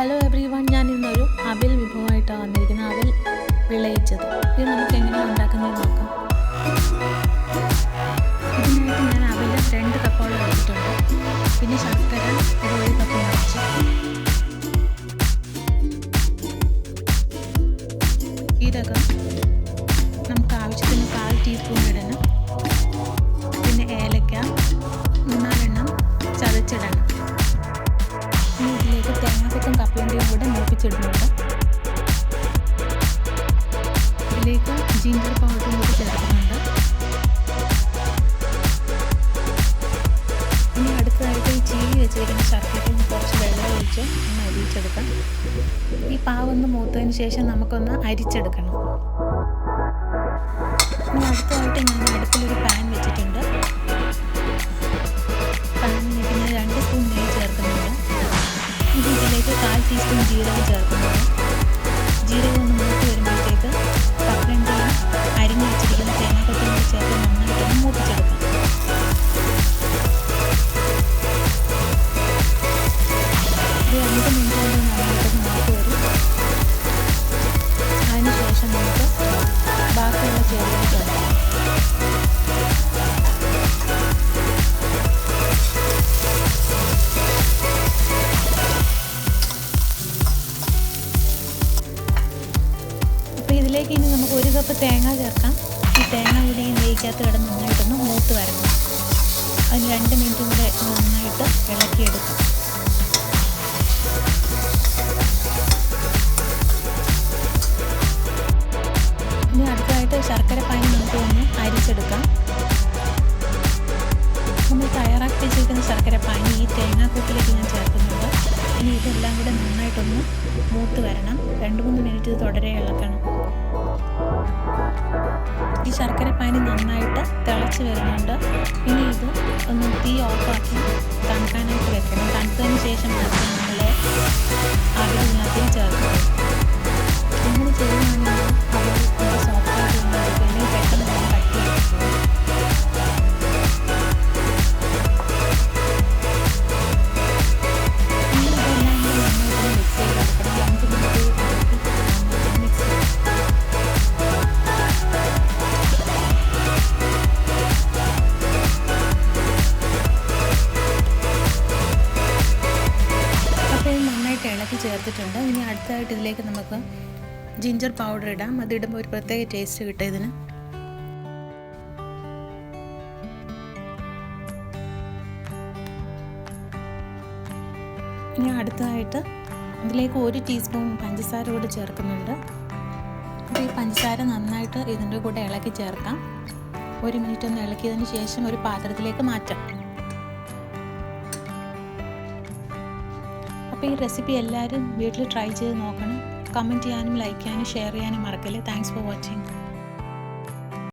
Hello every one, ഞാൻ ഇന്നൊരു അവിൽ വിഭവമായിട്ടാണ് വന്നിരിക്കുന്നത്. അവിൽ വിളയിച്ചത്. ഇത് നമുക്ക് എങ്ങനെയാണ് ഉണ്ടാക്കുന്നത് നോക്കാം. ഇതിനായിട്ട് ഞാൻ അവിൽ 2 കപ്പോളം എടുത്തിട്ടുണ്ട്. പിന്നെ ശർക്കര 1 കപ്പ് നിറച്ച്, ജീരകം നമുക്ക് ആവശ്യത്തിന് 1/4 ടീസ്പൂൺ ഇടണം. പിന്നെ ഏലക്ക 3-4 ചതച്ചിടണം. ഇതിലേക്ക് തേങ്ങാക്കൊത്തും കപ്പലണ്ടിയും കൂടെ മൂപ്പിച്ചിടുന്നുണ്ട്. ഇതിലേക്ക് ജിഞ്ചർ പൗഡറും കൂടി ചേർക്കുന്നുണ്ട്. ഇനി അടുത്തതായിട്ട് ഈ ചീനി വെച്ചിരിക്കുന്ന ശർക്കരയിൽ കുറച്ച് വെള്ളം ഒഴിച്ച് ഒന്ന് അരിച്ചെടുക്കാം. ഈ പാവൊന്ന് മൂത്തതിന് ശേഷം നമുക്കൊന്ന് അരിച്ചെടുക്കണം. ഇനി അടുത്തതായിട്ട് ഞാൻ അടുപ്പിലൊരു പാൻ വെച്ചിട്ടുണ്ട്. പാനിലേക്ക് ഞാൻ 2 സ്പൂൺ നെയ്യ് ചേർക്കുന്നുണ്ട്. ഇതിലേക്ക് 1/4 ടീസ്പൂൺ ജീരകം ചേർക്കുന്നുണ്ട്. ജീരകം ഒന്ന് മൂത്ത് വരുമ്പോഴത്തേക്ക് കപ്പലണ്ടിയും അരിഞ്ഞു വെച്ചിരിക്കുന്ന തേങ്ങാക്കൊത്തും കൂടി ചേർത്ത് നന്നായിട്ടൊന്ന് മൂപ്പിച്ചെടുക്കാം. ഒരു 5 മിനിറ്റ് കൊണ്ട് നന്നായിട്ടൊന്ന് മൂത്ത് വരും. അതിനുശേഷം നമുക്ക് ബാക്കിയുള്ള ചേരുവകൾ ചേർക്കാം. ഇതിലേക്ക് ഇനി നമുക്ക് 1 കപ്പ് തേങ്ങ ചേർക്കാം. ഈ തേങ്ങ കൂടി ഈ നെയ്ക്കകത്ത് കിടന്ന് നന്നായിട്ടൊന്ന് മൂത്ത് വരണം. അതിന് 2 മിനിറ്റ് കൂടെ നന്നായിട്ട് ഇളക്കിയെടുക്കാം. ഇനി അടുത്തതായിട്ട് ശർക്കര പാനി നമുക്ക് ഒന്ന് അരിച്ചെടുക്കാം. നമ്മൾ തയ്യാറാക്കി വെച്ചിരിക്കുന്ന ശർക്കര പാനി ഈ തേങ്ങാക്കൂട്ടിലേക്ക് ഞാൻ ചേർക്കുന്നുണ്ട്. ഇനി ഇതെല്ലാം കൂടെ നന്നായിട്ടൊന്ന് മൂത്ത് വരണം. 2-3 മിനിറ്റ് ഇത് തുടരെ ഇളക്കണം. ഈ ശർക്കര പാനി നന്നായിട്ട് തിളച്ച് വരുന്നുണ്ട്. ഇനി ഇത് ഒന്ന് തീ ഓഫാക്കി തണുക്കാനായിട്ട് വെക്കണം. തണുത്തതിന് ശേഷം മാത്രം നമ്മൾ അവിലിനകത്ത് ചേർക്കണം. അങ്ങനെ ചെയ്യുകയാണെങ്കിൽ അവൽ സോഫ്റ്റായിട്ട് ഉണ്ടായിരിക്കും. അല്ലെങ്കിൽ പെട്ടെന്ന് നമ്മൾ കട്ട് ചെയ്ത് ഇളക്കി ചേർത്തിട്ടുണ്ട്. ഇനി അടുത്തതായിട്ട് ഇതിലേക്ക് നമുക്ക് ജിഞ്ചർ പൗഡർ ഇടാം. അതിടുമ്പോൾ ഒരു പ്രത്യേക ടേസ്റ്റ് കിട്ടും ഇതിന്. ഇനി അടുത്തതായിട്ട് ഇതിലേക്ക് 1 ടീസ്പൂൺ പഞ്ചസാര കൂടി ചേർക്കുന്നുണ്ട്. അപ്പോൾ ഈ പഞ്ചസാര നന്നായിട്ട് ഇതിൻ്റെ കൂടെ ഇളക്കി ചേർക്കാം. 1 മിനിറ്റ് ഒന്ന് ഇളക്കിയതിന് ശേഷം ഒരു പാത്രത്തിലേക്ക് മാറ്റാം. അപ്പോൾ ഈ റെസിപ്പി എല്ലാവരും വീട്ടിൽ ട്രൈ ചെയ്ത് നോക്കണം. കമൻറ്റ് ചെയ്യാനും ലൈക്ക് ചെയ്യാനും ഷെയർ ചെയ്യാനും മറക്കല്ലേ. Thanks for watching.